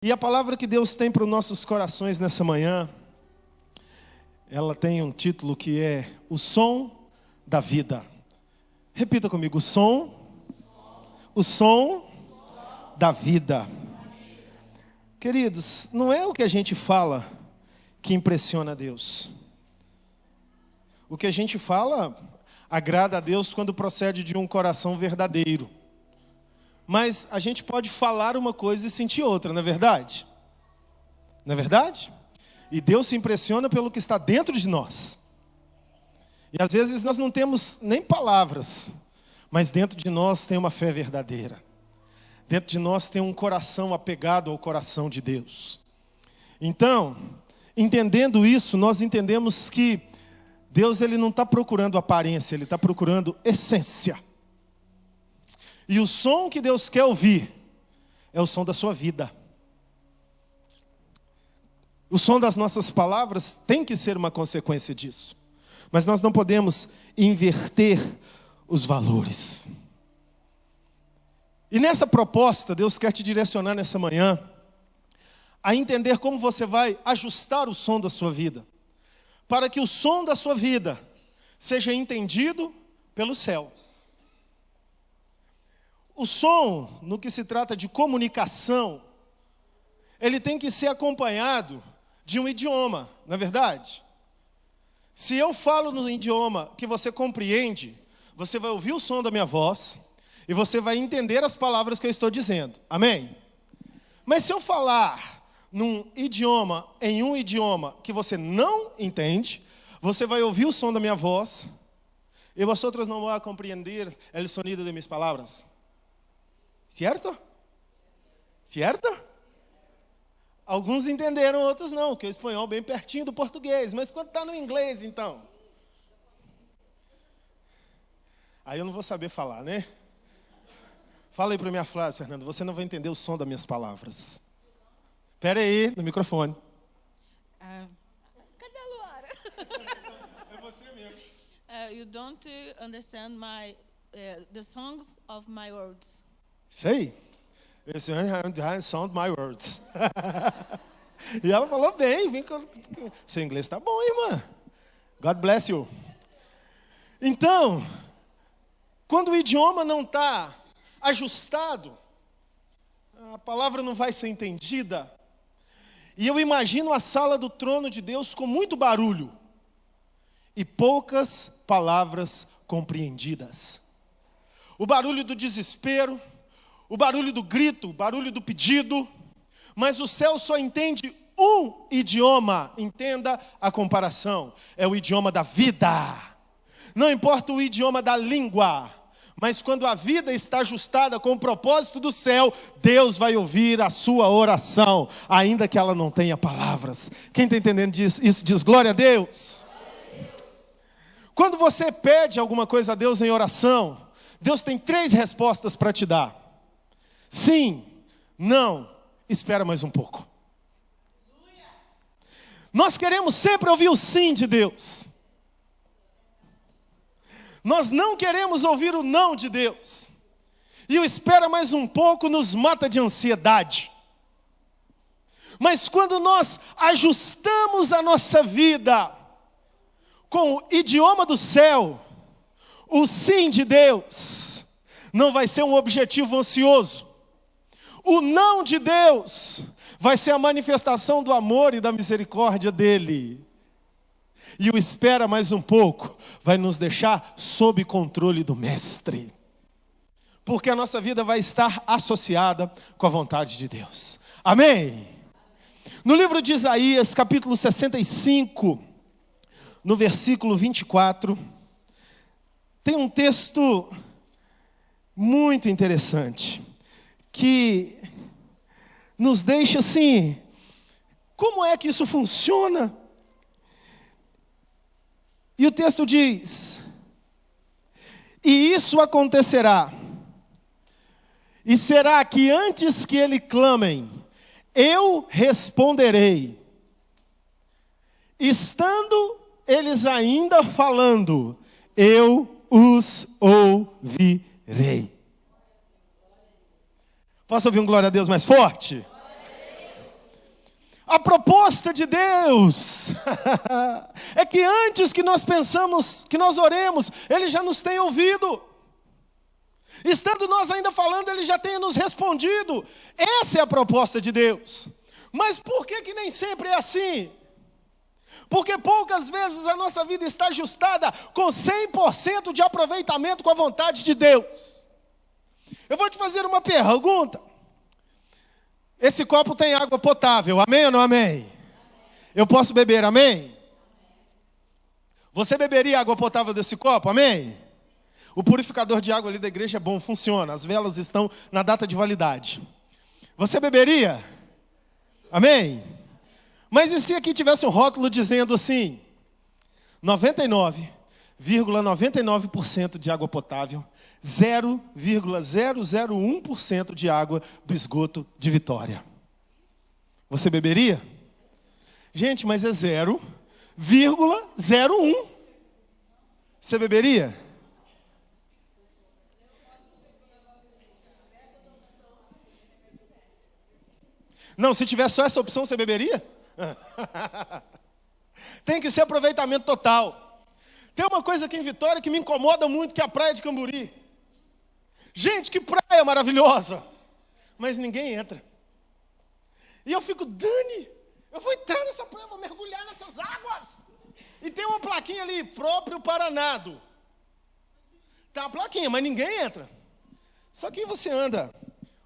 E a palavra que Deus tem para os nossos corações nessa manhã, ela tem um título que é O Som da Vida. Repita comigo, o som da vida. Queridos, não é o que a gente fala que impressiona a Deus. O que a gente fala agrada a Deus quando procede de um coração verdadeiro. Mas a gente pode falar uma coisa e sentir outra, não é verdade? Não é verdade? E Deus se impressiona pelo que está dentro de nós. E às vezes nós não temos nem palavras, mas dentro de nós tem uma fé verdadeira. Dentro de nós tem um coração apegado ao coração de Deus. Então, entendendo isso, nós entendemos que Deus ele não está procurando aparência, Ele está procurando essência. E o som que Deus quer ouvir é o som da sua vida. O som das nossas palavras tem que ser uma consequência disso. Mas nós não podemos inverter os valores. E nessa proposta, Deus quer te direcionar nessa manhã a entender como você vai ajustar o som da sua vida, para que o som da sua vida seja entendido pelo céu. O som, no que se trata de comunicação, ele tem que ser acompanhado de um idioma, não é verdade? Se eu falo no idioma que você compreende, você vai ouvir o som da minha voz e você vai entender as palavras que eu estou dizendo. Amém? Mas se eu falar em um idioma que você não entende, você vai ouvir o som da minha voz e vosotros não vão compreender o sonido de minhas palavras. Certo? Certo? Alguns entenderam, outros não, porque o espanhol é bem pertinho do português. Mas quando está no inglês, então? Aí eu não vou saber falar, né? Fala aí para minha frase, Fernando. Você não vai entender o som das minhas palavras. Espera aí, no microfone. Cadê a Luara? É você mesmo. You don't understand the songs of my words. Sei. Sound my words. E ela falou bem. Seu inglês está bom, irmã. God bless you. Então, quando o idioma não está ajustado, a palavra não vai ser entendida. E eu imagino a sala do trono de Deus com muito barulho e poucas palavras compreendidas. O barulho do desespero, o barulho do grito, o barulho do pedido, mas o céu só entende um idioma, entenda a comparação, é o idioma da vida. Não importa o idioma da língua, mas quando a vida está ajustada com o propósito do céu, Deus vai ouvir a sua oração, ainda que ela não tenha palavras. Quem está entendendo isso diz glória a Deus. Quando você pede alguma coisa a Deus em oração, Deus tem 3 respostas para te dar. Sim, não, espera mais um pouco. Nós queremos sempre ouvir o sim de Deus. Nós não queremos ouvir o não de Deus. E o espera mais um pouco nos mata de ansiedade. Mas quando nós ajustamos a nossa vida com o idioma do céu, o sim de Deus não vai ser um objetivo ansioso. O não de Deus vai ser a manifestação do amor e da misericórdia dEle. E o espera mais um pouco vai nos deixar sob controle do Mestre. Porque a nossa vida vai estar associada com a vontade de Deus. Amém? No livro de Isaías, capítulo 65, no versículo 24, tem um texto muito interessante, que nos deixa assim, como é que isso funciona? E o texto diz: e isso acontecerá, e será que antes que ele clamem, eu responderei, estando eles ainda falando, eu os ouvirei. Posso ouvir um glória a Deus mais forte? A proposta de Deus é que antes que nós pensamos, que nós oremos, Ele já nos tem ouvido. Estando nós ainda falando, Ele já tem nos respondido. Essa é a proposta de Deus. Mas por que nem sempre é assim? Porque poucas vezes a nossa vida está ajustada com 100% de aproveitamento com a vontade de Deus. Eu vou te fazer uma pergunta. Esse copo tem água potável, amém ou não amém? Eu posso beber, amém? Você beberia água potável desse copo, amém? O purificador de água ali da igreja é bom, funciona. As velas estão na data de validade. Você beberia? Amém? Mas e se aqui tivesse um rótulo dizendo assim, 99,99% de água potável, 0,001% de água do esgoto de Vitória? Você beberia? Gente, mas é 0,01. Você beberia? Não, se tivesse só essa opção, você beberia? Tem que ser aproveitamento total. Tem uma coisa aqui em Vitória que me incomoda muito, que é a praia de Camburi. Gente, que praia maravilhosa! Mas ninguém entra. E eu fico, Dani, eu vou entrar nessa praia, vou mergulhar nessas águas. E tem uma plaquinha ali, próprio para nado. Tá a plaquinha, mas ninguém entra. Só que você anda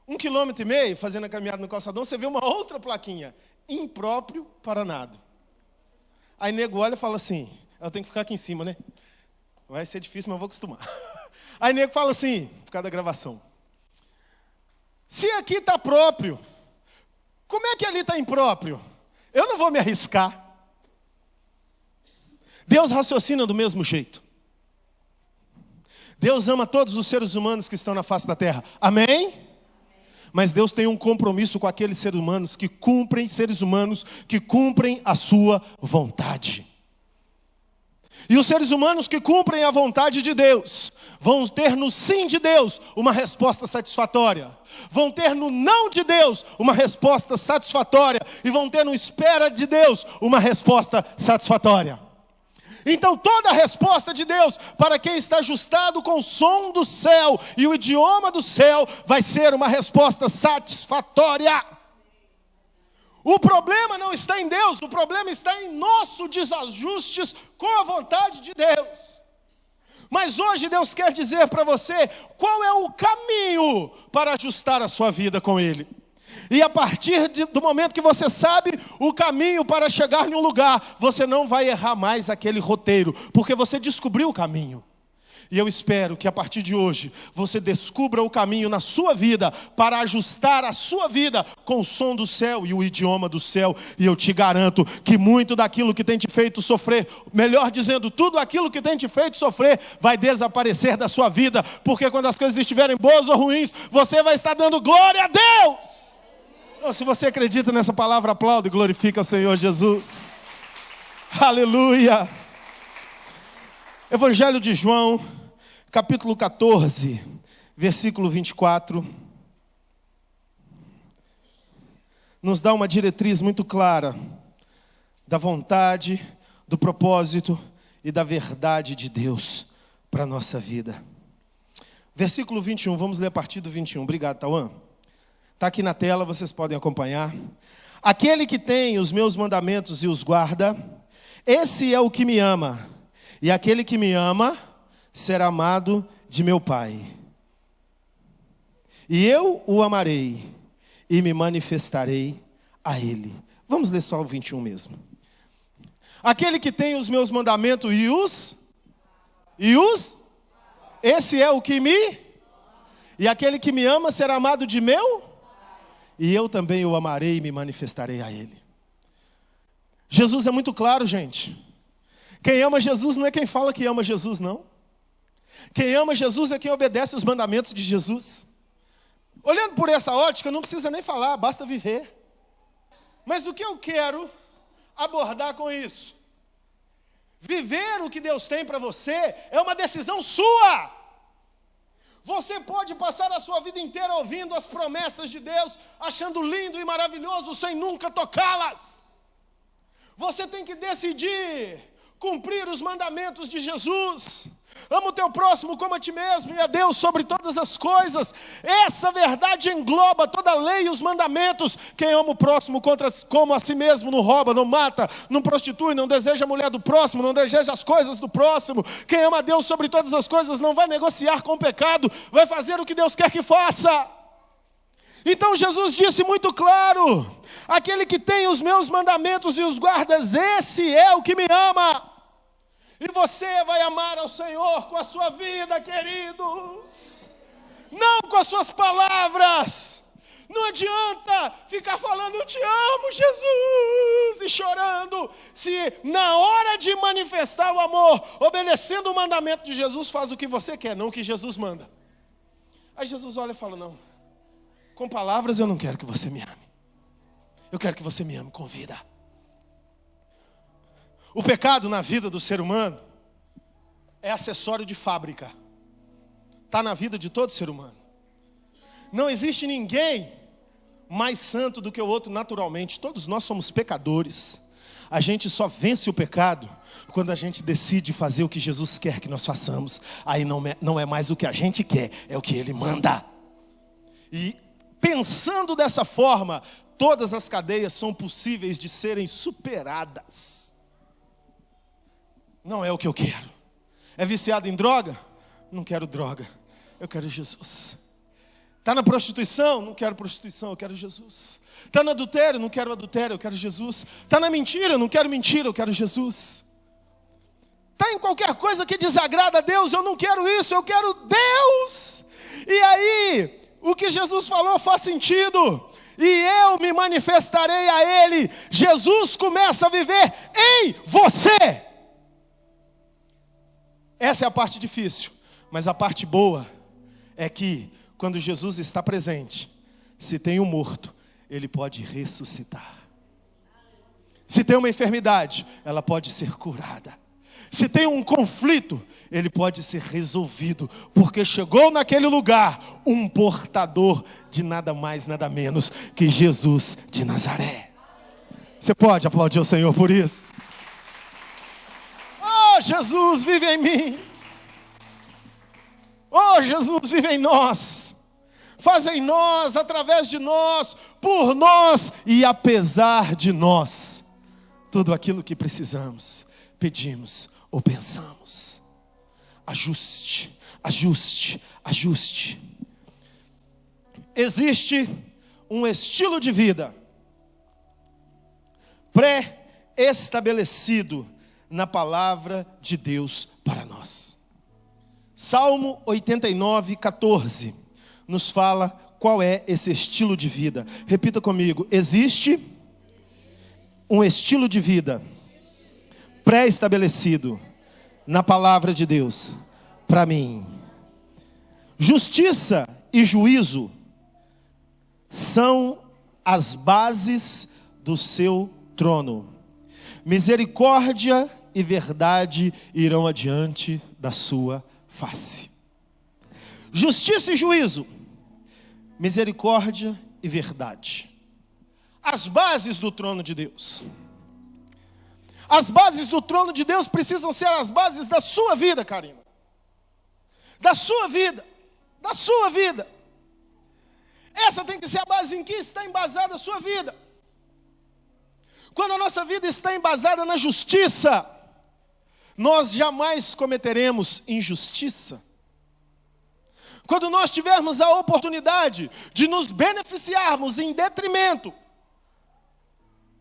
1,5 km fazendo a caminhada no calçadão, você vê uma outra plaquinha, impróprio para nado. Aí nego olha e fala assim, eu tenho que ficar aqui em cima, né? Vai ser difícil, mas eu vou acostumar. Aí nego fala assim, por causa da gravação, se aqui está próprio, como é que ali está impróprio? Eu não vou me arriscar. Deus raciocina do mesmo jeito. Deus ama todos os seres humanos que estão na face da terra. Amém? Mas Deus tem um compromisso com aqueles seres humanos que cumprem a sua vontade. E os seres humanos que cumprem a vontade de Deus vão ter no sim de Deus uma resposta satisfatória. Vão ter no não de Deus uma resposta satisfatória. E vão ter no espera de Deus uma resposta satisfatória. Então toda a resposta de Deus para quem está ajustado com o som do céu e o idioma do céu vai ser uma resposta satisfatória. O problema não está em Deus, o problema está em nossos desajustes com a vontade de Deus. Mas hoje Deus quer dizer para você qual é o caminho para ajustar a sua vida com Ele. E a partir do momento que você sabe o caminho para chegar em um lugar, você não vai errar mais aquele roteiro, porque você descobriu o caminho. E eu espero que a partir de hoje, você descubra o caminho na sua vida, para ajustar a sua vida com o som do céu e o idioma do céu. E eu te garanto que muito daquilo que tem te feito sofrer, melhor dizendo, tudo aquilo que tem te feito sofrer, vai desaparecer da sua vida. Porque quando as coisas estiverem boas ou ruins, você vai estar dando glória a Deus. Então, se você acredita nessa palavra, aplaude e glorifica o Senhor Jesus. Aleluia. Evangelho de João, capítulo 14, versículo 24. Nos dá uma diretriz muito clara da vontade, do propósito e da verdade de Deus para a nossa vida. Versículo 21, vamos ler a partir do 21. Obrigado, Tauan. Está aqui na tela, vocês podem acompanhar. Aquele que tem os meus mandamentos e os guarda, esse é o que me ama. E aquele que me ama será amado de meu Pai. E eu o amarei e me manifestarei a ele. Vamos ler só o 21 mesmo. Aquele que tem os meus mandamentos esse é o que me... E aquele que me ama será amado de meu... E eu também o amarei e me manifestarei a ele. Jesus é muito claro, gente. Quem ama Jesus não é quem fala que ama Jesus, não. Quem ama Jesus é quem obedece os mandamentos de Jesus. Olhando por essa ótica, não precisa nem falar, basta viver. Mas o que eu quero abordar com isso? Viver o que Deus tem para você é uma decisão sua. Você pode passar a sua vida inteira ouvindo as promessas de Deus, achando lindo e maravilhoso, sem nunca tocá-las. Você tem que decidir cumprir os mandamentos de Jesus. Ama o teu próximo como a ti mesmo, e a Deus sobre todas as coisas. Essa verdade engloba toda a lei e os mandamentos. Quem ama o próximo como a si mesmo, não rouba, não mata, não prostitui, não deseja a mulher do próximo, não deseja as coisas do próximo. Quem ama a Deus sobre todas as coisas não vai negociar com o pecado, vai fazer o que Deus quer que faça. Então Jesus disse muito claro: aquele que tem os meus mandamentos e os guarda, esse é o que me ama. E você vai amar ao Senhor com a sua vida, queridos, não com as suas palavras. Não adianta ficar falando, eu te amo, Jesus, e chorando, se na hora de manifestar o amor, obedecendo o mandamento de Jesus, faz o que você quer, não o que Jesus manda. Aí Jesus olha e fala: não, com palavras eu não quero que você me ame, eu quero que você me ame com vida. O pecado na vida do ser humano é acessório de fábrica. Está na vida de todo ser humano. Não existe ninguém mais santo do que o outro naturalmente. Todos nós somos pecadores. A gente só vence o pecado quando a gente decide fazer o que Jesus quer que nós façamos. Aí não é mais o que a gente quer, é o que Ele manda. E pensando dessa forma, todas as cadeias são possíveis de serem superadas. Não é o que eu quero. É viciado em droga? Não quero droga, eu quero Jesus. Está na prostituição? Não quero prostituição, eu quero Jesus. Está no adultério? Não quero adultério, eu quero Jesus. Está na mentira? Não quero mentira, eu quero Jesus. Está em qualquer coisa que desagrada a Deus? Eu não quero isso, eu quero Deus. E aí, o que Jesus falou faz sentido. E eu me manifestarei a Ele. Jesus começa a viver em você. Essa é a parte difícil, mas a parte boa é que quando Jesus está presente, se tem um morto, ele pode ressuscitar. Se tem uma enfermidade, ela pode ser curada. Se tem um conflito, ele pode ser resolvido, porque chegou naquele lugar um portador de nada mais, nada menos que Jesus de Nazaré. Você pode aplaudir o Senhor por isso? Oh, Jesus vive em mim. Oh, Jesus vive em nós. Faz em nós, através de nós, por nós e apesar de nós, tudo aquilo que precisamos, pedimos ou pensamos. Ajuste, ajuste, ajuste. Existe um estilo de vida pré-estabelecido na palavra de Deus para nós. Salmo 89, 14 nos fala qual é esse estilo de vida. Repita comigo: existe um estilo de vida pré-estabelecido na palavra de Deus para mim. Justiça e juízo são as bases do seu trono. Misericórdia e verdade irão adiante da sua face. Justiça e juízo, misericórdia e verdade. As bases do trono de Deus. As bases do trono de Deus precisam ser as bases da sua vida, Karina. Da sua vida. Da sua vida. Essa tem que ser a base em que está embasada a sua vida. Quando a nossa vida está embasada na justiça, nós jamais cometeremos injustiça. Quando nós tivermos a oportunidade de nos beneficiarmos em detrimento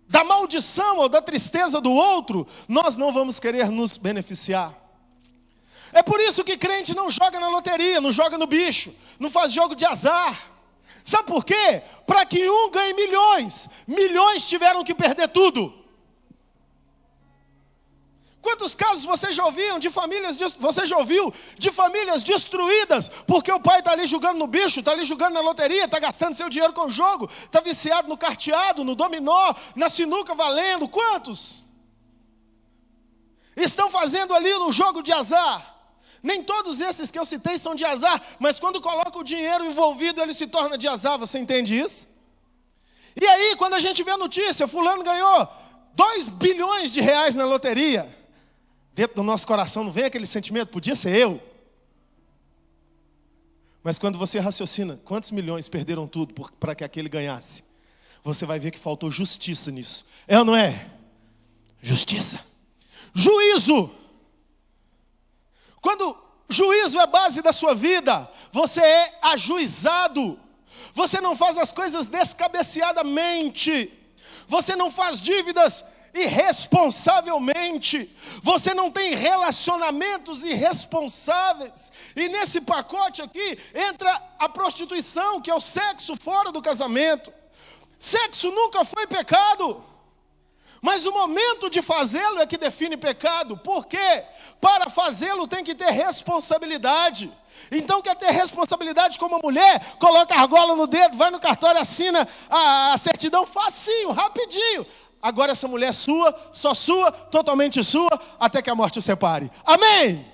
da maldição ou da tristeza do outro, nós não vamos querer nos beneficiar. É por isso que crente não joga na loteria, não joga no bicho, não faz jogo de azar. Sabe por quê? Para que um ganhe milhões, milhões tiveram que perder tudo. Quantos casos você já ouviu de famílias destruídas, porque o pai está ali jogando no bicho, está ali jogando na loteria, está gastando seu dinheiro com o jogo, está viciado no carteado, no dominó, na sinuca valendo. Quantos estão fazendo ali no jogo de azar? Nem todos esses que eu citei são de azar, mas quando coloca o dinheiro envolvido, ele se torna de azar. Você entende isso? E aí, quando a gente vê a notícia, fulano ganhou 2 bilhões de reais na loteria, dentro do nosso coração não vem aquele sentimento, podia ser eu. Mas quando você raciocina, quantos milhões perderam tudo para que aquele ganhasse? Você vai ver que faltou justiça nisso. É ou não é? Justiça. Juízo. Quando juízo é base da sua vida, você é ajuizado. Você não faz as coisas descabeceadamente. Você não faz dívidas irresponsavelmente. Você não tem relacionamentos irresponsáveis. E nesse pacote aqui entra a prostituição, que é o sexo fora do casamento. Sexo nunca foi pecado, mas o momento de fazê-lo é que define pecado. Por quê? Para fazê-lo tem que ter responsabilidade. Então quer ter responsabilidade como mulher? Coloca a argola no dedo, vai no cartório, assina a certidão facinho, rapidinho. Agora essa mulher é sua, só sua, totalmente sua, até que a morte o separe. Amém?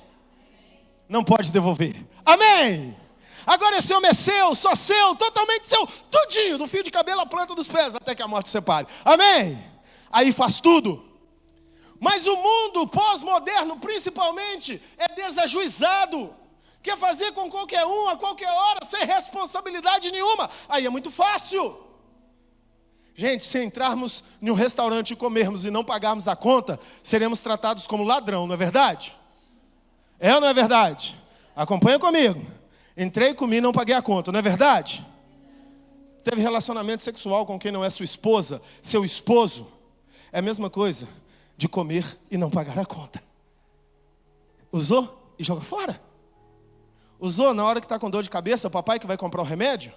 Não pode devolver. Amém? Agora esse homem é seu, só seu, totalmente seu, tudinho, do fio de cabelo à planta dos pés, até que a morte o separe. Amém? Aí faz tudo. Mas o mundo pós-moderno, principalmente, é desajuizado. Quer fazer com qualquer um, a qualquer hora, sem responsabilidade nenhuma. Aí é muito fácil. Gente, se entrarmos em um restaurante e comermos e não pagarmos a conta, seremos tratados como ladrão, não é verdade? É ou não é verdade? Acompanha comigo. Entrei, comi e não paguei a conta, não é verdade? Teve relacionamento sexual com quem não é sua esposa, seu esposo. É a mesma coisa de comer e não pagar a conta. Usou e joga fora. Usou na hora que está com dor de cabeça, o papai que vai comprar o remédio.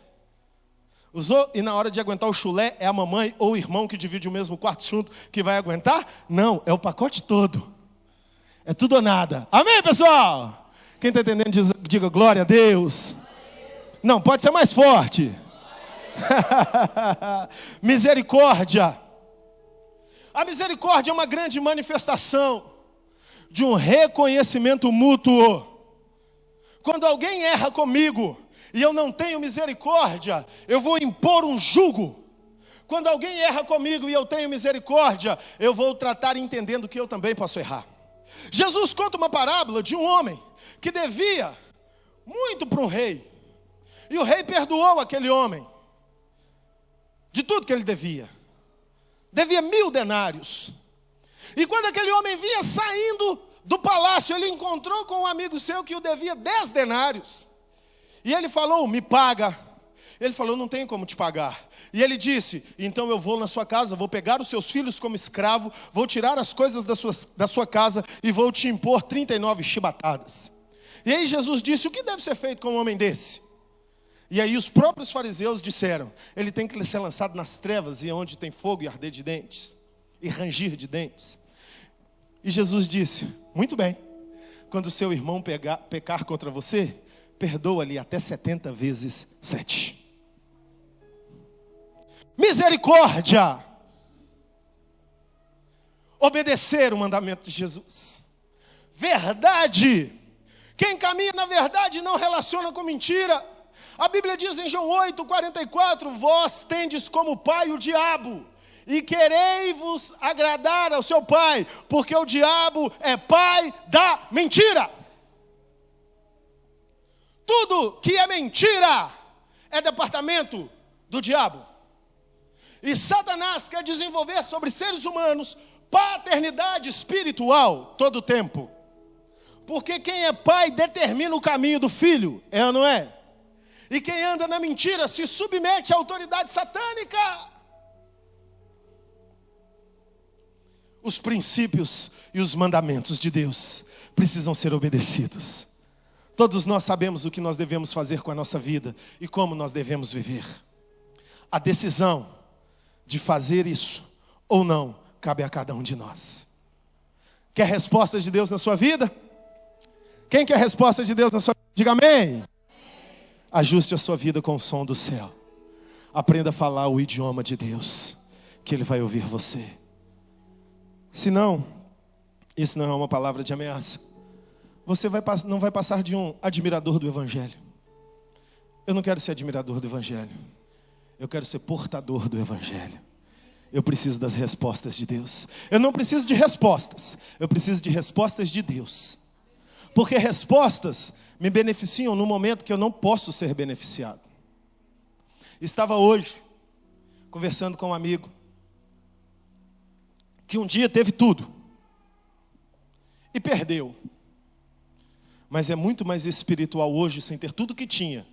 Usou e na hora de aguentar o chulé, é a mamãe ou o irmão que divide o mesmo quarto junto que vai aguentar? Não, é o pacote todo. É tudo ou nada. Amém, pessoal? Quem está entendendo, diga glória a Deus. Não, pode ser mais forte. Misericórdia. A misericórdia é uma grande manifestação de um reconhecimento mútuo. Quando alguém erra comigo e eu não tenho misericórdia, eu vou impor um jugo. Quando alguém erra comigo e eu tenho misericórdia, eu vou tratar entendendo que eu também posso errar. Jesus conta uma parábola de um homem que devia muito para um rei. E o rei perdoou aquele homem de tudo que ele devia. Devia 1000 denários. E quando aquele homem vinha saindo do palácio, ele encontrou com um amigo seu que o devia 10 denários. E ele falou, me paga. Ele falou, não tenho como te pagar. E ele disse, então eu vou na sua casa, vou pegar os seus filhos como escravo, vou tirar as coisas da sua casa e vou te impor 39 chibatadas. E aí Jesus disse, o que deve ser feito com um homem desse? E aí os próprios fariseus disseram, ele tem que ser lançado nas trevas, e onde tem fogo e arder de dentes, e rangir de dentes. E Jesus disse, muito bem, quando o seu irmão pecar contra você, perdoa-lhe até 70 vezes 7. Misericórdia. Obedecer o mandamento de Jesus. Verdade. Quem caminha na verdade não relaciona com mentira. A Bíblia diz em João 8:44, vós tendes como pai o diabo, e querei-vos agradar ao seu pai, porque o diabo é pai da mentira. Tudo que é mentira é departamento do diabo. E Satanás quer desenvolver sobre seres humanos paternidade espiritual todo o tempo. Porque quem é pai determina o caminho do filho, é ou não é? E quem anda na mentira se submete à autoridade satânica. Os princípios e os mandamentos de Deus precisam ser obedecidos. Todos nós sabemos o que nós devemos fazer com a nossa vida e como nós devemos viver. A decisão de fazer isso ou não cabe a cada um de nós. Quer resposta de Deus na sua vida? Quem quer resposta de Deus na sua vida? Diga amém. Ajuste a sua vida com o som do céu. Aprenda a falar o idioma de Deus, que Ele vai ouvir você. Se não, isso não é uma palavra de ameaça. Você não vai passar de um admirador do Evangelho. Eu não quero ser admirador do Evangelho. Eu quero ser portador do Evangelho. eu preciso das respostas de Deus. Eu não preciso de respostas, eu preciso de respostas de Deus. Porque respostas me beneficiam no momento que eu não posso ser beneficiado. Estava hoje conversando com um amigo que um dia teve tudo e perdeu. Mas é muito mais espiritual hoje sem ter tudo que tinha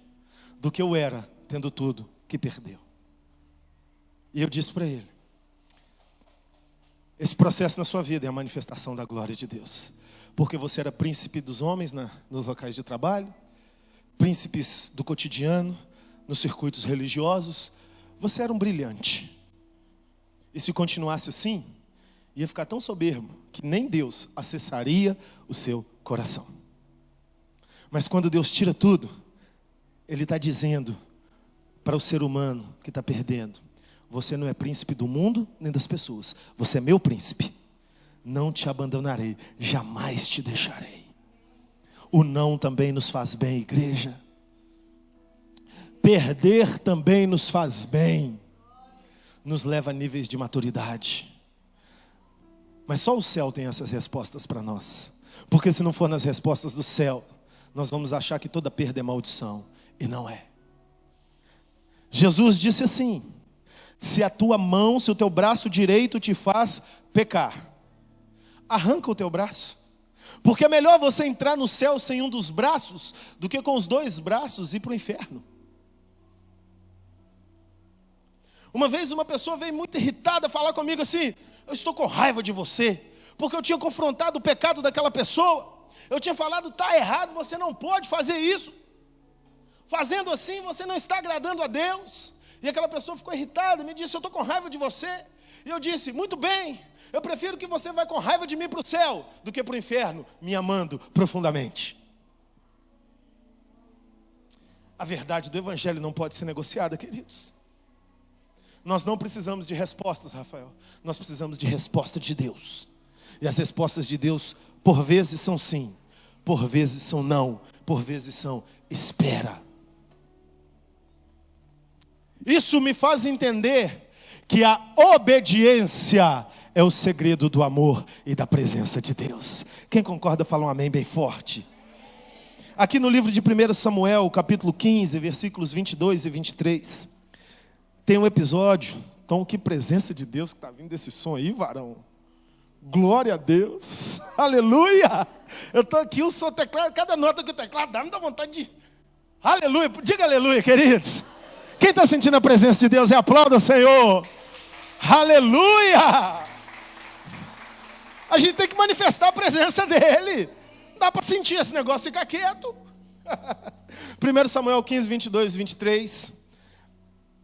do que eu era tendo tudo que perdeu. E eu disse para ele: esse processo na sua vida é a manifestação da glória de Deus. Porque você era príncipe dos homens nos locais de trabalho, príncipes do cotidiano, nos circuitos religiosos. Você era um brilhante. E se continuasse assim, ia ficar tão soberbo que nem Deus acessaria o seu coração. Mas quando Deus tira tudo, Ele está dizendo para o ser humano que está perdendo: você não é príncipe do mundo nem das pessoas, você é meu príncipe. Não te abandonarei, jamais te deixarei. O não também nos faz bem, igreja. Perder também nos faz bem, nos leva a níveis de maturidade. Mas só o céu tem essas respostas para nós. Porque se não for nas respostas do céu, nós vamos achar que toda perda é maldição. E não é. Jesus disse assim: se a tua mão, se o teu braço direito te faz pecar, arranca o teu braço. Porque é melhor você entrar no céu sem um dos braços do que com os dois braços ir para o inferno. Uma vez uma pessoa veio muito irritada falar comigo assim: eu estou com raiva de você, porque eu tinha confrontado o pecado daquela pessoa. Eu tinha falado: está errado, você não pode fazer isso. Fazendo assim você não está agradando a Deus. E aquela pessoa ficou irritada, me disse: eu estou com raiva de você. E eu disse: muito bem, eu prefiro que você vá com raiva de mim para o céu do que para o inferno, me amando profundamente. A verdade do Evangelho não pode ser negociada, queridos. Nós não precisamos de respostas, Rafael. Nós precisamos de resposta de Deus. E as respostas de Deus, por vezes são sim, por vezes são não, por vezes são espera. Isso me faz entender que a obediência é o segredo do amor e da presença de Deus. Quem concorda, fala um amém bem forte. Aqui no livro de 1 Samuel, capítulo 15, versículos 22 e 23, tem um episódio. Então, que presença de Deus que está vindo desse som aí, varão. Glória a Deus. Aleluia. Eu estou aqui, eu sou teclado, cada nota que o teclado dá, me dá vontade de... Aleluia. Diga aleluia, queridos. Quem está sentindo a presença de Deus, aplauda o Senhor. Aleluia. A gente tem que manifestar a presença dEle. Não dá para sentir esse negócio e ficar quieto. 1 Samuel 15, 22 e 23.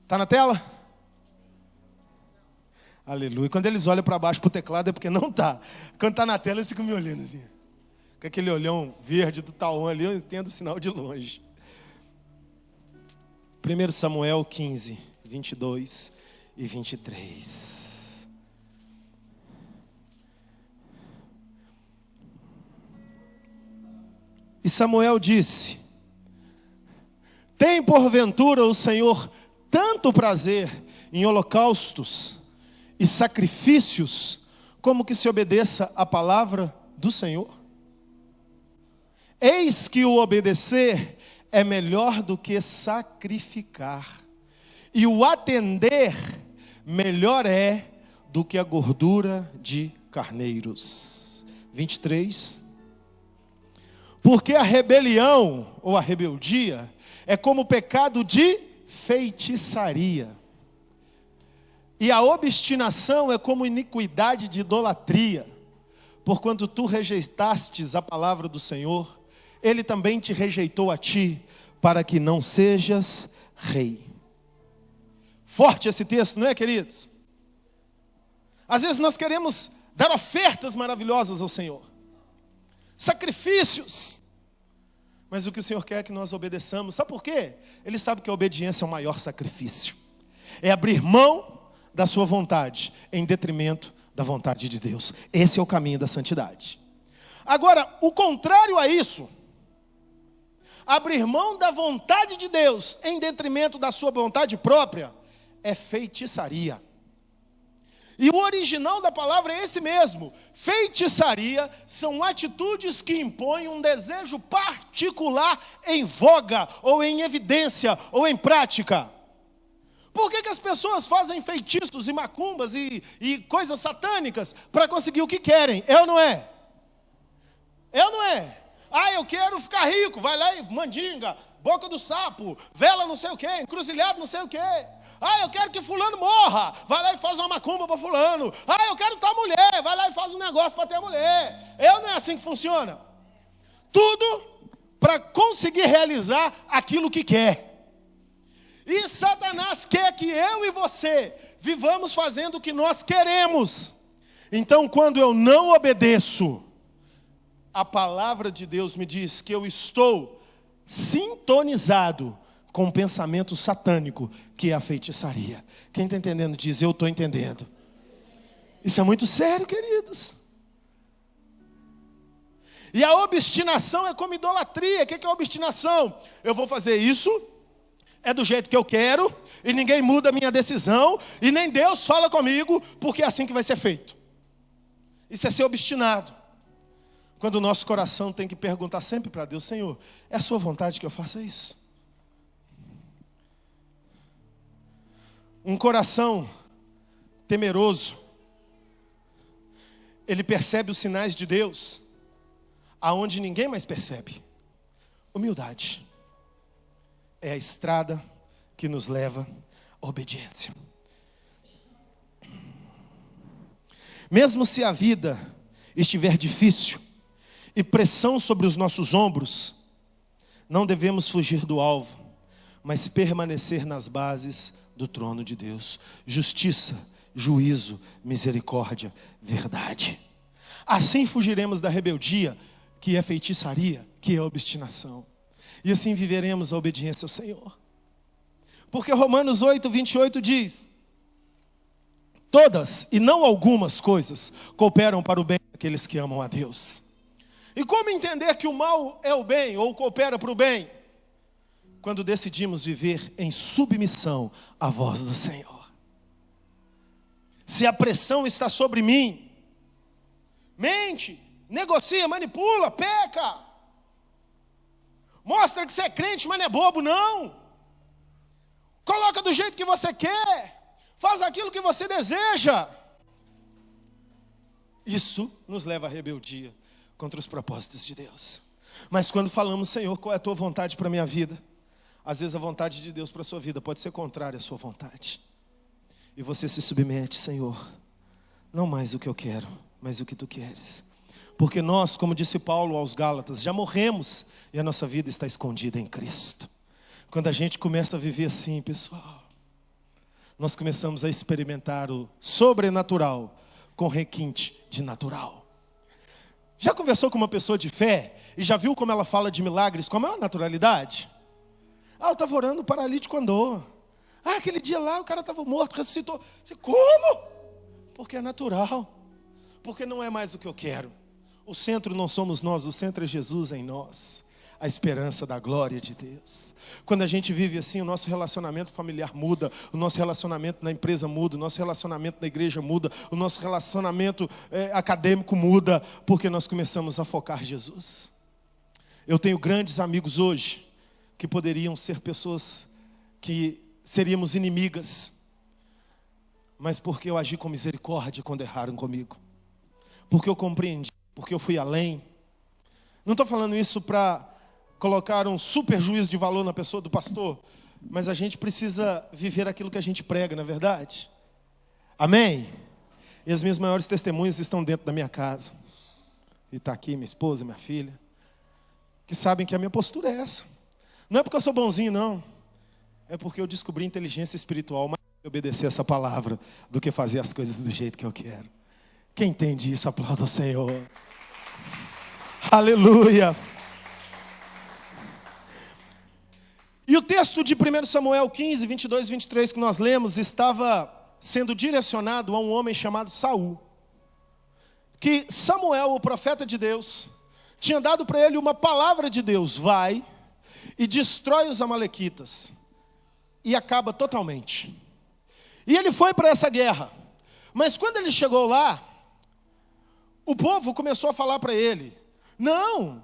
Está na tela? Aleluia. Quando eles olham para baixo para o teclado é porque não está. Quando está na tela eles ficam me olhando assim. Com aquele olhão verde do Tauan ali, eu entendo o sinal de longe. 1 Samuel 15, 22 e 23. E Samuel disse: tem porventura o Senhor tanto prazer em holocaustos e sacrifícios, como que se obedeça a palavra do Senhor? Eis que o obedecer é melhor do que sacrificar, e o atender melhor é do que a gordura de carneiros. 23. Porque a rebelião, ou a rebeldia, é como o pecado de feitiçaria, e a obstinação é como iniquidade de idolatria. Porquanto tu rejeitastes a palavra do Senhor, Ele também te rejeitou a ti, para que não sejas rei. Forte esse texto, não é, queridos? Às vezes nós queremos dar ofertas maravilhosas ao Senhor, sacrifícios, mas o que o Senhor quer é que nós obedeçamos. Sabe por quê? Ele sabe que a obediência é o maior sacrifício. É abrir mão da sua vontade em detrimento da vontade de Deus. Esse é o caminho da santidade. Agora, o contrário a isso, abrir mão da vontade de Deus em detrimento da sua vontade própria, é feitiçaria. E o original da palavra é esse mesmo. Feitiçaria são atitudes que impõem um desejo particular em voga, ou em evidência, ou em prática. Por que as pessoas fazem feitiços e macumbas e coisas satânicas para conseguir o que querem? É ou não é? É ou não é? Ah, eu quero ficar rico. Vai lá e mandinga, boca do sapo, vela não sei o quê, encruzilhado não sei o quê. Ah, eu quero que fulano morra. Vai lá e faz uma macumba para fulano. Ah, eu quero tal mulher. Vai lá e faz um negócio para ter a mulher. É ou não é assim que funciona? Tudo para conseguir realizar aquilo que quer. E Satanás quer que eu e você vivamos fazendo o que nós queremos. Então, quando eu não obedeço, a palavra de Deus me diz que eu estou sintonizado com um pensamento satânico, que é a feitiçaria. Quem está entendendo diz, eu estou entendendo. Isso é muito sério, queridos. E a obstinação é como idolatria. O que é a obstinação? Eu vou fazer isso, é do jeito que eu quero, e ninguém muda a minha decisão, e nem Deus fala comigo, porque é assim que vai ser feito. Isso é ser obstinado. Quando o nosso coração tem que perguntar sempre para Deus, Senhor, é a sua vontade que eu faça isso? Um coração temeroso, ele percebe os sinais de Deus, aonde ninguém mais percebe. Humildade é a estrada que nos leva à obediência. Mesmo se a vida estiver difícil e pressão sobre os nossos ombros, não devemos fugir do alvo, mas permanecer nas bases do trono de Deus. Justiça, juízo, misericórdia, verdade. Assim fugiremos da rebeldia, que é feitiçaria, que é obstinação. E assim viveremos a obediência ao Senhor. Porque Romanos 8:28 diz: todas e não algumas coisas cooperam para o bem daqueles que amam a Deus. E como entender que o mal é o bem, ou coopera para o bem? Quando decidimos viver em submissão à voz do Senhor. Se a pressão está sobre mim, mente, negocia, manipula, peca. Mostra que você é crente, mas não é bobo, não. Coloca do jeito que você quer. Faz aquilo que você deseja. Isso nos leva à rebeldia contra os propósitos de Deus. Mas quando falamos, Senhor, qual é a tua vontade para a minha vida? Às vezes a vontade de Deus para a sua vida pode ser contrária à sua vontade. E você se submete, Senhor, não mais o que eu quero, mas o que tu queres. Porque nós, como disse Paulo aos Gálatas, já morremos e a nossa vida está escondida em Cristo. Quando a gente começa a viver assim, pessoal, nós começamos a experimentar o sobrenatural com requinte de natural. Já conversou com uma pessoa de fé e já viu como ela fala de milagres com a maior naturalidade? Ah, eu estava orando, o paralítico andou. Ah, aquele dia lá o cara estava morto, ressuscitou. Como? Porque é natural. Porque não é mais o que eu quero. O centro não somos nós, o centro é Jesus em nós. A esperança da glória de Deus. Quando a gente vive assim, o nosso relacionamento familiar muda, o nosso relacionamento na empresa muda, o nosso relacionamento na igreja muda, o nosso relacionamento acadêmico muda, porque nós começamos a focar Jesus. Eu tenho grandes amigos hoje, que poderiam ser pessoas que seríamos inimigas, mas porque eu agi com misericórdia quando erraram comigo, porque eu compreendi, porque eu fui além. Não estou falando isso para colocar um super juízo de valor na pessoa do pastor, mas a gente precisa viver aquilo que a gente prega, não é verdade? Amém? E as minhas maiores testemunhas estão dentro da minha casa, e está aqui minha esposa, minha filha, que sabem que a minha postura é essa. Não é porque eu sou bonzinho, não. É porque eu descobri inteligência espiritual, mais obedecer essa palavra do que fazer as coisas do jeito que eu quero. Quem entende isso, aplauda o Senhor. Aleluia. E o texto de 1 Samuel 15, 22 e 23 que nós lemos estava sendo direcionado a um homem chamado Saul. Que Samuel, o profeta de Deus, tinha dado para ele uma palavra de Deus: vai e destrói os amalequitas. E acaba totalmente. E ele foi para essa guerra. Mas quando ele chegou lá, o povo começou a falar para ele: não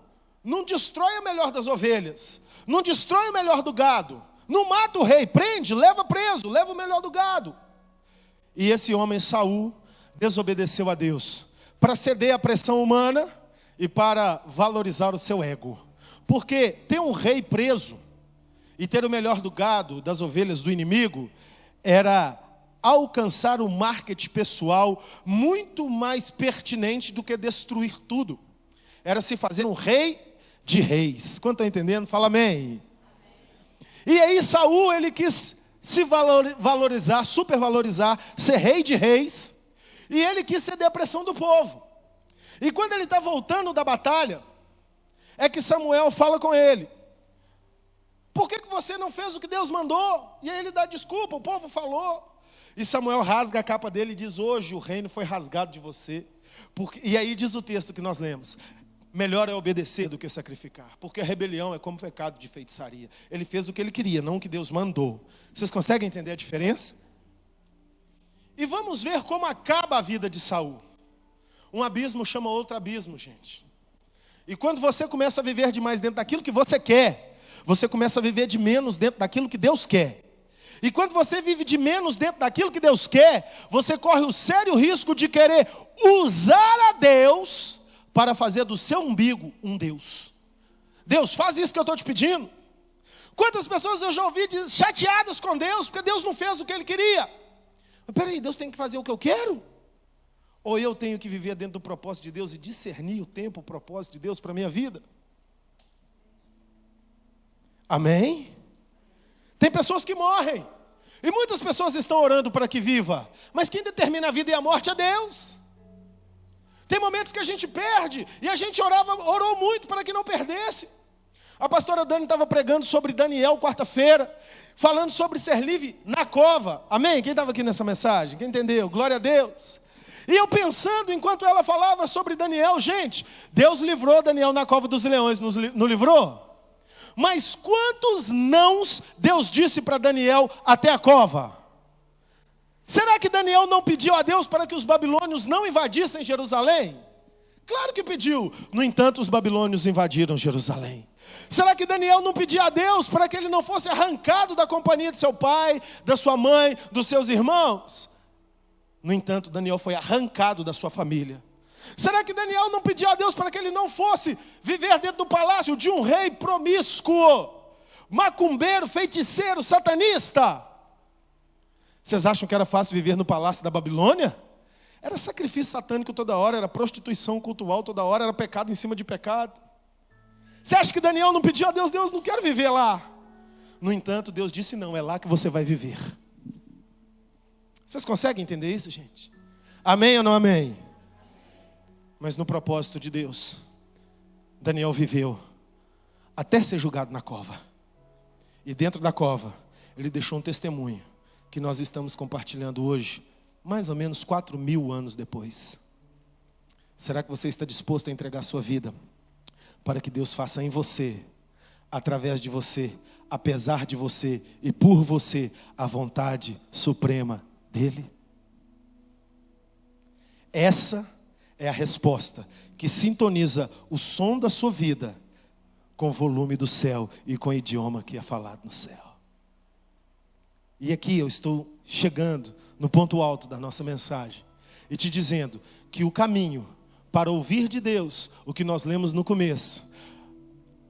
destrói a melhor das ovelhas, não destrói o melhor do gado, não mata o rei, prende, leva preso, leva o melhor do gado. E esse homem Saul desobedeceu a Deus para ceder à pressão humana e para valorizar o seu ego. Porque ter um rei preso e ter o melhor do gado, das ovelhas do inimigo, era alcançar um marketing pessoal muito mais pertinente do que destruir tudo. Era se fazer um rei de reis. Quanto está entendendo? Fala amém. E aí Saul, ele quis se valorizar, supervalorizar, ser rei de reis, e ele quis ceder à pressão do povo. E quando ele está voltando da batalha, é que Samuel fala com ele: por que você não fez o que Deus mandou? E aí ele dá desculpa, o povo falou. E Samuel rasga a capa dele e diz: hoje o reino foi rasgado de você. E aí diz o texto que nós lemos: melhor é obedecer do que sacrificar, porque a rebelião é como pecado de feitiçaria. Ele fez o que ele queria, não o que Deus mandou. Vocês conseguem entender a diferença? E vamos ver como acaba a vida de Saul. Um abismo chama outro abismo, gente. E quando você começa a viver demais dentro daquilo que você quer, você começa a viver de menos dentro daquilo que Deus quer. E quando você vive de menos dentro daquilo que Deus quer, você corre o sério risco de querer usar a Deus para fazer do seu umbigo um Deus. Deus, faz isso que eu estou te pedindo. Quantas pessoas eu já ouvi chateadas com Deus, porque Deus não fez o que Ele queria. Mas peraí, Deus tem que fazer o que eu quero? Ou eu tenho que viver dentro do propósito de Deus e discernir o tempo, o propósito de Deus para a minha vida? Amém? Tem pessoas que morrem, e muitas pessoas estão orando para que viva, mas quem determina a vida e a morte é Deus. Tem momentos que a gente perde, e a gente orou muito para que não perdesse. A pastora Dani estava pregando sobre Daniel quarta-feira, falando sobre ser livre na cova. Amém? Quem estava aqui nessa mensagem? Quem entendeu? Glória a Deus. E eu pensando, enquanto ela falava sobre Daniel, gente, Deus livrou Daniel na cova dos leões, não livrou? Mas quantos nãos Deus disse para Daniel até a cova? Será que Daniel não pediu a Deus para que os babilônios não invadissem Jerusalém? Claro que pediu. No entanto, os babilônios invadiram Jerusalém. Será que Daniel não pedia a Deus para que ele não fosse arrancado da companhia de seu pai, da sua mãe, dos seus irmãos? No entanto, Daniel foi arrancado da sua família. Será que Daniel não pediu a Deus para que ele não fosse viver dentro do palácio de um rei promíscuo, macumbeiro, feiticeiro, satanista? Vocês acham que era fácil viver no palácio da Babilônia? Era sacrifício satânico toda hora, era prostituição cultural toda hora, era pecado em cima de pecado. Você acha que Daniel não pediu a Deus: Deus, não quero viver lá? No entanto, Deus disse: não, é lá que você vai viver. Vocês conseguem entender isso, gente? Amém ou não amém? Mas no propósito de Deus, Daniel viveu até ser julgado na cova. E dentro da cova, ele deixou um testemunho que nós estamos compartilhando hoje, mais ou menos 4.000 anos depois. Será que você está disposto a entregar sua vida para que Deus faça em você, através de você, apesar de você e por você, a vontade suprema dEle? Essa é a resposta que sintoniza o som da sua vida com o volume do céu e com o idioma que é falado no céu. E aqui eu estou chegando no ponto alto da nossa mensagem e te dizendo que o caminho para ouvir de Deus o que nós lemos no começo: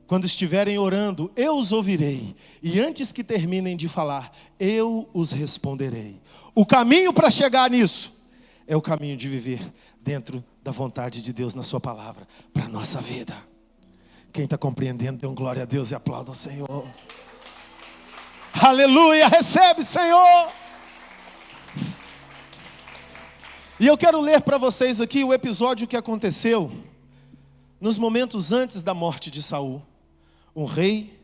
quando estiverem orando, eu os ouvirei, e antes que terminem de falar, eu os responderei. O caminho para chegar nisso é o caminho de viver dentro da vontade de Deus na sua palavra, para a nossa vida. Quem está compreendendo, dê um glória a Deus e aplauda o Senhor. Aleluia, recebe, Senhor. E eu quero ler para vocês aqui o episódio que aconteceu nos momentos antes da morte de Saul. Um rei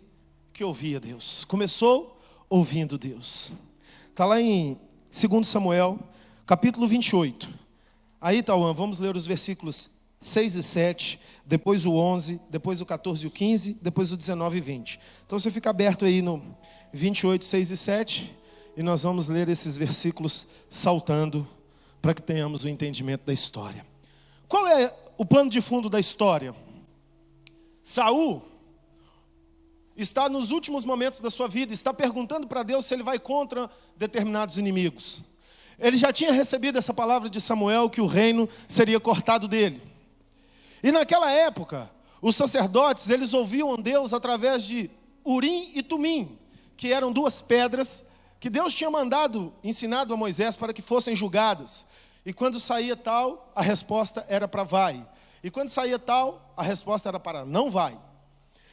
que ouvia Deus. Começou ouvindo Deus. Está lá em 2 Samuel, capítulo 28. Aí, Tauan, vamos ler os versículos 6 e 7, depois o 11, depois o 14 e o 15, depois o 19 e 20. Então você fica aberto aí no 28, 6 e 7, e nós vamos ler esses versículos saltando para que tenhamos o entendimento da história. Qual é o pano de fundo da história? Saul está nos últimos momentos da sua vida, está perguntando para Deus se ele vai contra determinados inimigos. Ele já tinha recebido essa palavra de Samuel, que o reino seria cortado dele. E naquela época, os sacerdotes, eles ouviam Deus através de Urim e Tumim, que eram duas pedras que Deus tinha ensinado a Moisés para que fossem julgadas. E quando saía tal, a resposta era para vai. E quando saía tal, a resposta era para não vai.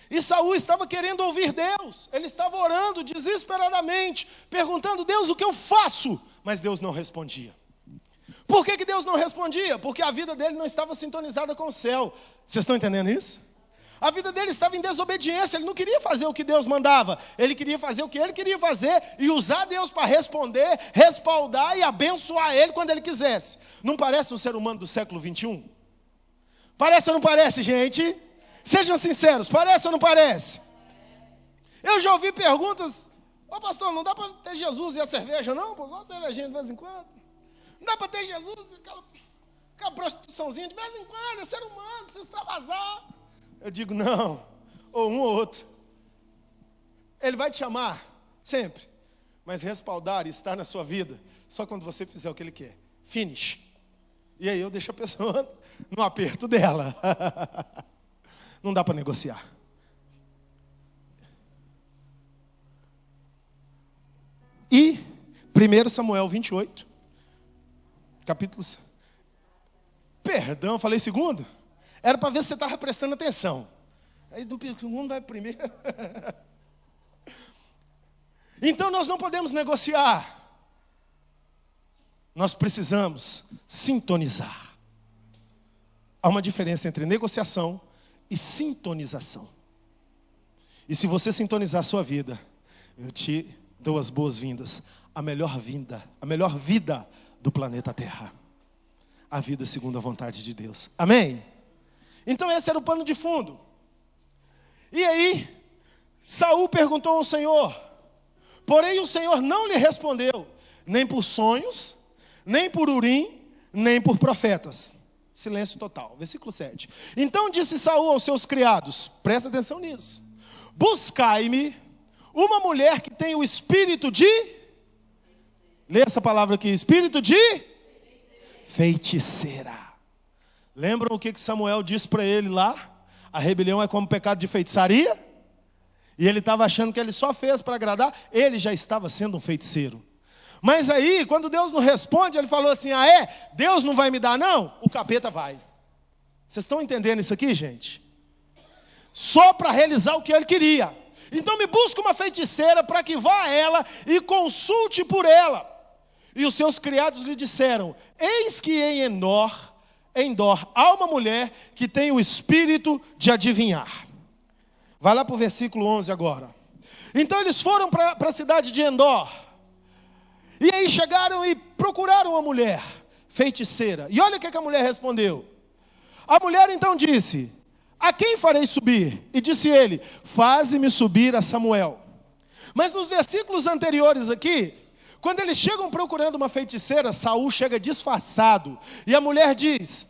E Saul estava querendo ouvir Deus. Ele estava orando desesperadamente, perguntando: Deus, o que eu faço? Mas Deus não respondia. Por que Deus não respondia? Porque a vida dele não estava sintonizada com o céu. Vocês estão entendendo isso? A vida dele estava em desobediência. Ele não queria fazer o que Deus mandava. Ele queria fazer o que ele queria fazer e usar Deus para responder, respaldar e abençoar ele quando ele quisesse. Não parece um ser humano do século 21? Parece ou não parece, gente? Sejam sinceros, parece ou não parece? Eu já ouvi perguntas: ô pastor, não dá para ter Jesus e a cerveja não? Pô, só uma cervejinha de vez em quando. Não dá para ter Jesus e aquela prostituiçãozinha de vez em quando, é ser humano, precisa extravasar. Eu digo: não, ou um ou outro. Ele vai te chamar, sempre. Mas respaldar e estar na sua vida, só quando você fizer o que ele quer. Finish. E aí eu deixo a pessoa no aperto dela. Não dá para negociar. E 1 Samuel 28, capítulos... Perdão, falei segundo? Era para ver se você estava prestando atenção. Aí do segundo vai primeiro. Então nós não podemos negociar. Nós precisamos sintonizar. Há uma diferença entre negociação e sintonização. E se você sintonizar a sua vida, eu te dou as boas-vindas. A melhor vida do planeta Terra. A vida segundo a vontade de Deus. Amém? Então esse era o pano de fundo. E aí, Saul perguntou ao Senhor. Porém o Senhor não lhe respondeu, nem por sonhos, nem por Urim, nem por profetas. Silêncio total. Versículo 7. Então disse Saul aos seus criados, presta atenção nisso: buscai-me uma mulher que tenha o espírito de... Lê essa palavra aqui: espírito de feiticeira. Lembram o que Samuel disse para ele lá? A rebelião é como pecado de feitiçaria? E ele estava achando que ele só fez para agradar. Ele já estava sendo um feiticeiro. Mas aí, quando Deus não responde, ele falou assim: ah é? Deus não vai me dar não? O capeta vai. Vocês estão entendendo isso aqui, gente? Só para realizar o que ele queria. Então me busca uma feiticeira para que vá a ela e consulte por ela. E os seus criados lhe disseram: eis que em Endor há uma mulher que tem o espírito de adivinhar. Vai lá para o versículo 11 agora. Então eles foram para a cidade de Endor. E aí chegaram e procuraram a mulher feiticeira. E olha o que a mulher respondeu. A mulher então disse: a quem farei subir? E disse ele: faze-me subir a Samuel. Mas nos versículos anteriores aqui, quando eles chegam procurando uma feiticeira, Saul chega disfarçado. E a mulher diz: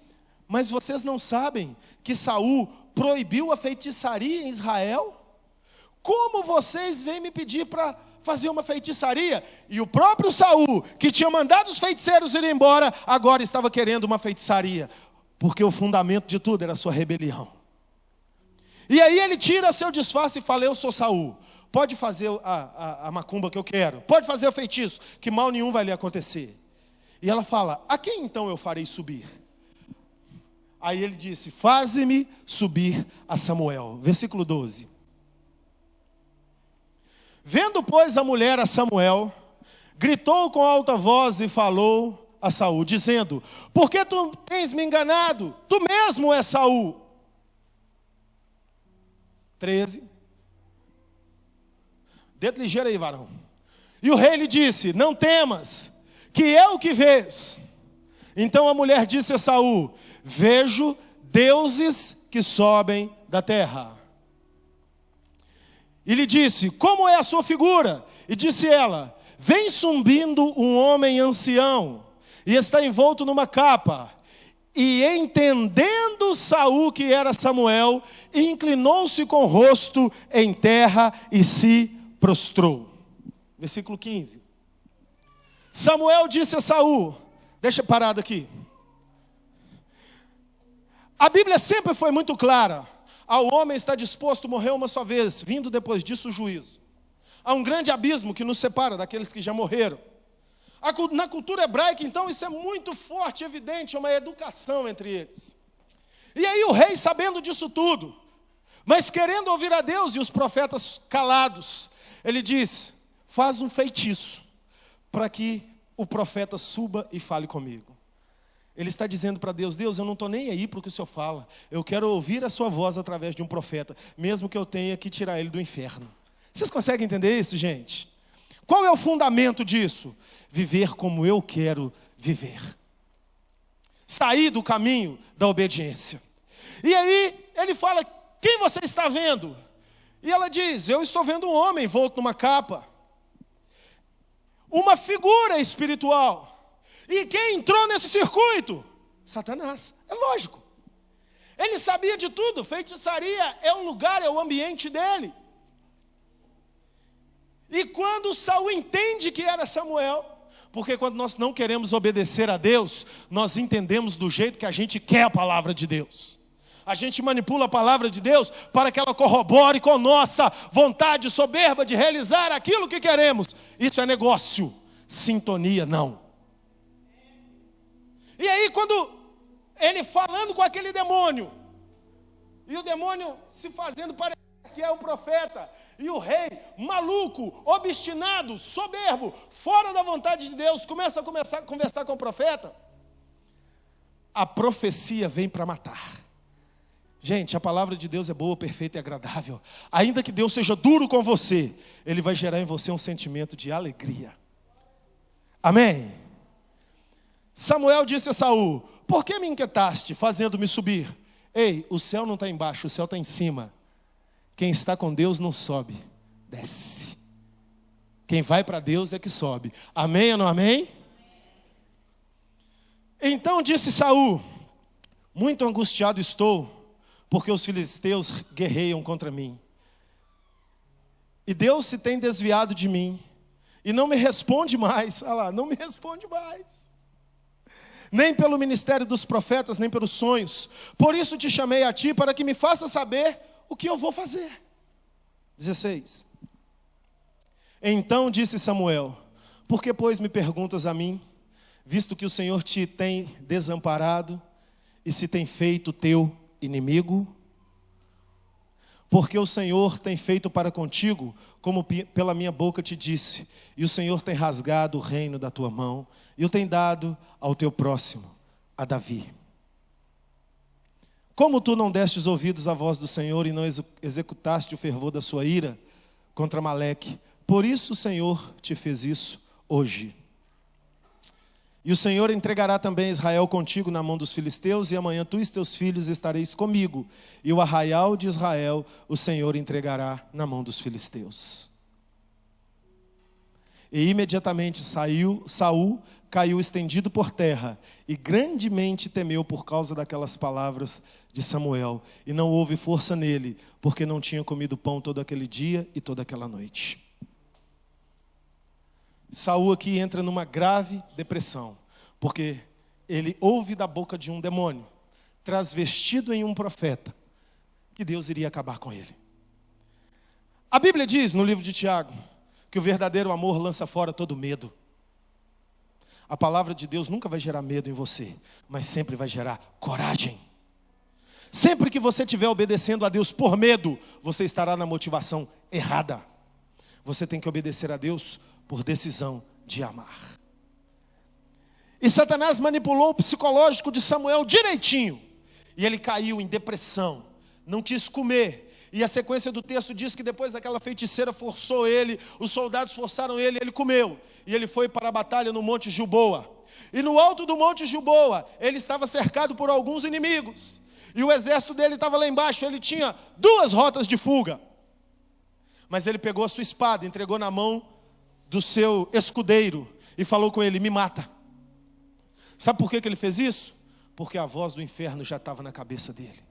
mas vocês não sabem que Saul proibiu a feitiçaria em Israel? Como vocês vêm me pedir para fazer uma feitiçaria? E o próprio Saul, que tinha mandado os feiticeiros ir embora, agora estava querendo uma feitiçaria. Porque o fundamento de tudo era a sua rebelião. E aí ele tira seu disfarce e fala: eu sou Saul. Pode fazer a macumba que eu quero. Pode fazer o feitiço, que mal nenhum vai lhe acontecer. E ela fala: a quem então eu farei subir? Aí ele disse: faze-me subir a Samuel. Versículo 12. Vendo, pois, a mulher a Samuel, gritou com alta voz e falou a Saul, dizendo: por que tu tens me enganado? Tu mesmo és Saul. 13. Dedo ligeiro aí, varão. E o rei lhe disse: não temas, que é o que vês. Então a mulher disse a Saul: vejo deuses que sobem da terra. E lhe disse: como é a sua figura? E disse ela: vem subindo um homem ancião, e está envolto numa capa. E entendendo Saul que era Samuel, inclinou-se com o rosto em terra e se prostrou. Versículo 15. Samuel disse a Saul, deixa parado aqui. A Bíblia sempre foi muito clara. Ao homem está disposto a morrer uma só vez, vindo depois disso o juízo. Há um grande abismo que nos separa daqueles que já morreram. Na cultura hebraica, então, isso é muito forte, evidente, é uma educação entre eles. E aí o rei, sabendo disso tudo, mas querendo ouvir a Deus e os profetas calados, ele diz, faz um feitiço para que o profeta suba e fale comigo. Ele está dizendo para Deus, Deus, eu não estou nem aí para o que o Senhor fala. Eu quero ouvir a sua voz através de um profeta, mesmo que eu tenha que tirar ele do inferno. Vocês conseguem entender isso, gente? Qual é o fundamento disso? Viver como eu quero viver. Sair do caminho da obediência. E aí ele fala, quem você está vendo? E ela diz, eu estou vendo um homem envolto numa capa. Uma figura espiritual. E quem entrou nesse circuito? Satanás. É lógico. Ele sabia de tudo. Feitiçaria é o lugar, é o ambiente dele. E quando Saul entende que era Samuel, porque quando nós não queremos obedecer a Deus, nós entendemos do jeito que a gente quer a palavra de Deus. A gente manipula a palavra de Deus para que ela corrobore com nossa vontade soberba de realizar aquilo que queremos. Isso é negócio. Sintonia, não. E aí quando ele falando com aquele demônio, e o demônio se fazendo parecer que é o profeta, e o rei, maluco, obstinado, soberbo, fora da vontade de Deus, começa a conversar com o profeta, a profecia vem para matar. Gente, a palavra de Deus é boa, perfeita e agradável. Ainda que Deus seja duro com você, Ele vai gerar em você um sentimento de alegria. Amém? Samuel disse a Saul, por que me inquietaste, fazendo-me subir? Ei, o céu não está embaixo, o céu está em cima. Quem está com Deus não sobe, desce. Quem vai para Deus é que sobe. Amém ou não amém? Então disse Saul, muito angustiado estou, porque os filisteus guerreiam contra mim. E Deus se tem desviado de mim, e não me responde mais. Olha lá, não me responde mais. Nem pelo ministério dos profetas, nem pelos sonhos. Por isso te chamei a ti, para que me faça saber o que eu vou fazer. 16. Então disse Samuel, por que pois me perguntas a mim, visto que o Senhor te tem desamparado, e se tem feito teu inimigo? Porque o Senhor tem feito para contigo, como pela minha boca te disse, e o Senhor tem rasgado o reino da tua mão, e o tem dado ao teu próximo, a Davi. Como tu não destes ouvidos à voz do Senhor, e não executaste o fervor da sua ira contra Amaleque, por isso o Senhor te fez isso hoje. E o Senhor entregará também Israel contigo na mão dos filisteus, e amanhã tu e teus filhos estareis comigo, e o arraial de Israel o Senhor entregará na mão dos filisteus. E imediatamente Saul caiu estendido por terra, e grandemente temeu por causa daquelas palavras de Samuel, e não houve força nele, porque não tinha comido pão todo aquele dia e toda aquela noite. Saul aqui entra numa grave depressão, porque ele ouve da boca de um demônio, transvestido em um profeta, que Deus iria acabar com ele. A Bíblia diz no livro de Tiago, que o verdadeiro amor lança fora todo medo. A palavra de Deus nunca vai gerar medo em você, mas sempre vai gerar coragem. Sempre que você estiver obedecendo a Deus por medo, você estará na motivação errada. Você tem que obedecer a Deus por decisão de amar. E Satanás manipulou o psicológico de Samuel direitinho. E ele caiu em depressão, não quis comer. E a sequência do texto diz que depois aquela feiticeira forçou ele, os soldados forçaram ele, ele comeu. E ele foi para a batalha no Monte Gilboa. E no alto do Monte Gilboa, ele estava cercado por alguns inimigos. E o exército dele estava lá embaixo, ele tinha 2 rotas de fuga. Mas ele pegou a sua espada, entregou na mão do seu escudeiro e falou com ele, me mata. Sabe por que ele fez isso? Porque a voz do inferno já estava na cabeça dele.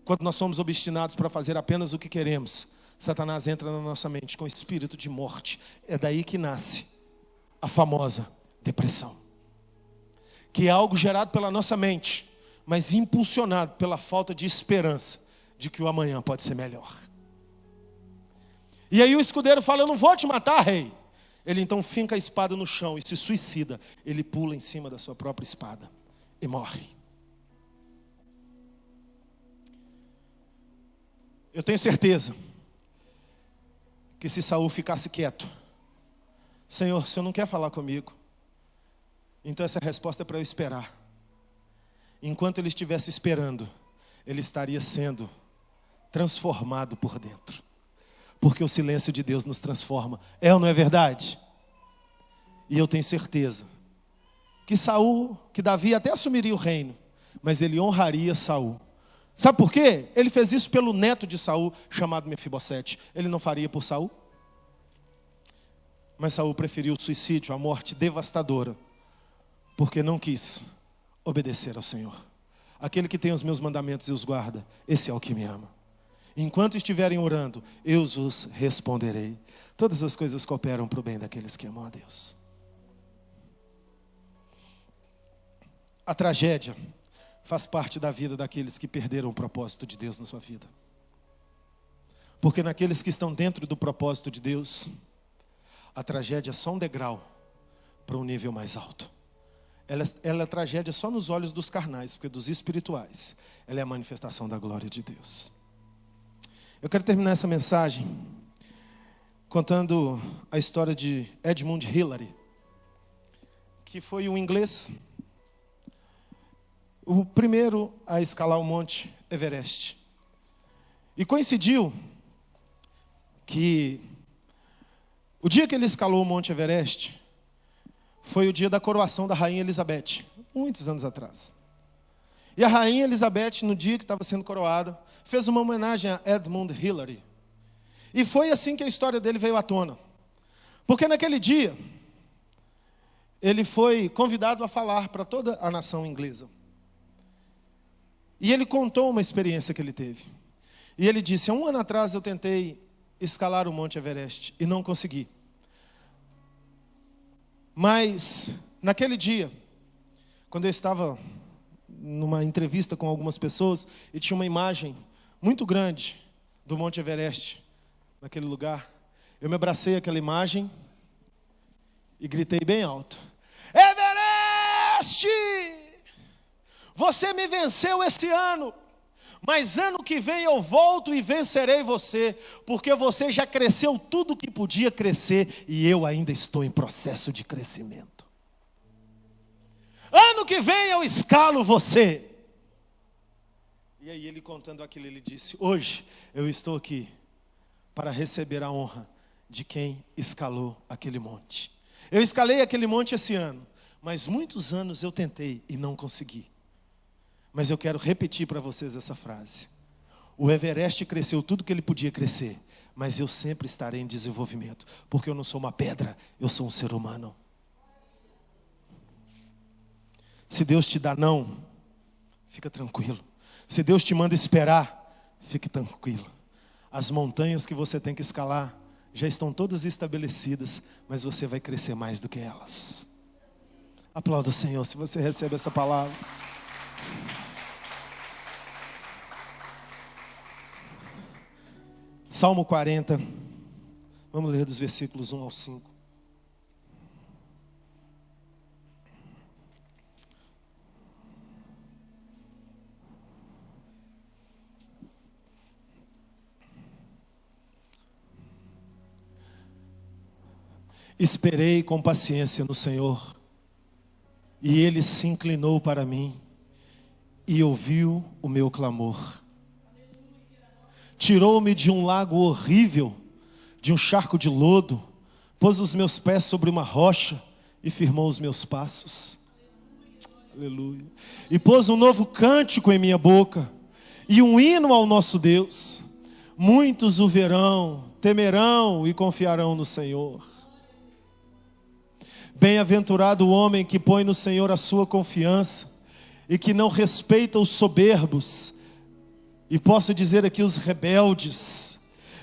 Quando nós somos obstinados para fazer apenas o que queremos, Satanás entra na nossa mente com espírito de morte. É daí que nasce a famosa depressão. Que é algo gerado pela nossa mente, mas impulsionado pela falta de esperança de que o amanhã pode ser melhor. E aí o escudeiro fala: eu não vou te matar, rei. Ele então finca a espada no chão e se suicida. Ele pula em cima da sua própria espada e morre. Eu tenho certeza que se Saul ficasse quieto: Senhor, o Senhor não quer falar comigo, então essa resposta é para eu esperar. Enquanto ele estivesse esperando, ele estaria sendo transformado por dentro. Porque o silêncio de Deus nos transforma. É ou não é verdade? E eu tenho certeza que Davi até assumiria o reino, mas ele honraria Saul. Sabe por quê? Ele fez isso pelo neto de Saul, chamado Mefibosete. Ele não faria por Saul? Mas Saul preferiu o suicídio, a morte devastadora, porque não quis obedecer ao Senhor. Aquele que tem os meus mandamentos e os guarda, esse é o que me ama. Enquanto estiverem orando, eu os responderei. Todas as coisas cooperam para o bem daqueles que amam a Deus. A tragédia faz parte da vida daqueles que perderam o propósito de Deus na sua vida. Porque naqueles que estão dentro do propósito de Deus, a tragédia é só um degrau para um nível mais alto. Ela é tragédia só nos olhos dos carnais, porque dos espirituais, ela é a manifestação da glória de Deus. Eu quero terminar essa mensagem contando a história de Edmund Hillary, que foi um inglês, o primeiro a escalar o Monte Everest. E coincidiu que o dia que ele escalou o Monte Everest foi o dia da coroação da Rainha Elizabeth, muitos anos atrás. E a Rainha Elizabeth, no dia que estava sendo coroada, fez uma homenagem a Edmund Hillary. E foi assim que a história dele veio à tona. Porque naquele dia, ele foi convidado a falar para toda a nação inglesa. E ele contou uma experiência que ele teve. E ele disse: há um ano atrás eu tentei escalar o Monte Everest e não consegui. Mas, naquele dia, quando eu estava numa entrevista com algumas pessoas, e tinha uma imagem muito grande do Monte Everest, naquele lugar, eu me abracei àquela imagem e gritei bem alto: Everest! Você me venceu esse ano, mas ano que vem eu volto e vencerei você, porque você já cresceu tudo que podia crescer e eu ainda estou em processo de crescimento. Ano que vem eu escalo você. E aí ele contando aquilo, ele disse: hoje eu estou aqui para receber a honra de quem escalou aquele monte. Eu escalei aquele monte esse ano, mas muitos anos eu tentei e não consegui. Mas eu quero repetir para vocês essa frase: o Everest cresceu tudo que ele podia crescer, mas eu sempre estarei em desenvolvimento, porque eu não sou uma pedra, eu sou um ser humano. Se Deus te dá não, fica tranquilo. Se Deus te manda esperar, fique tranquilo. As montanhas que você tem que escalar já estão todas estabelecidas, mas você vai crescer mais do que elas. Aplauda o Senhor se você recebe essa palavra. Salmo 40, vamos ler dos versículos 1 ao 5. Esperei com paciência no Senhor, e Ele se inclinou para mim e ouviu o meu clamor. Tirou-me de um lago horrível, de um charco de lodo, pôs os meus pés sobre uma rocha e firmou os meus passos. Aleluia. E pôs um novo cântico em minha boca e um hino ao nosso Deus. Muitos o verão, temerão e confiarão no Senhor. Bem-aventurado o homem que põe no Senhor a sua confiança e que não respeita os soberbos, e posso dizer aqui os rebeldes,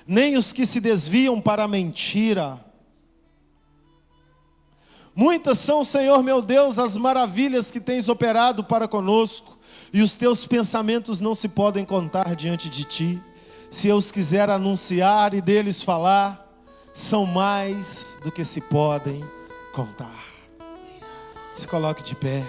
nem os que se desviam para a mentira. Muitas são, Senhor meu Deus, as maravilhas que tens operado para conosco, e os teus pensamentos não se podem contar diante de ti. Se eu os quiser anunciar e deles falar, são mais do que se podem contar. Se coloque de pé.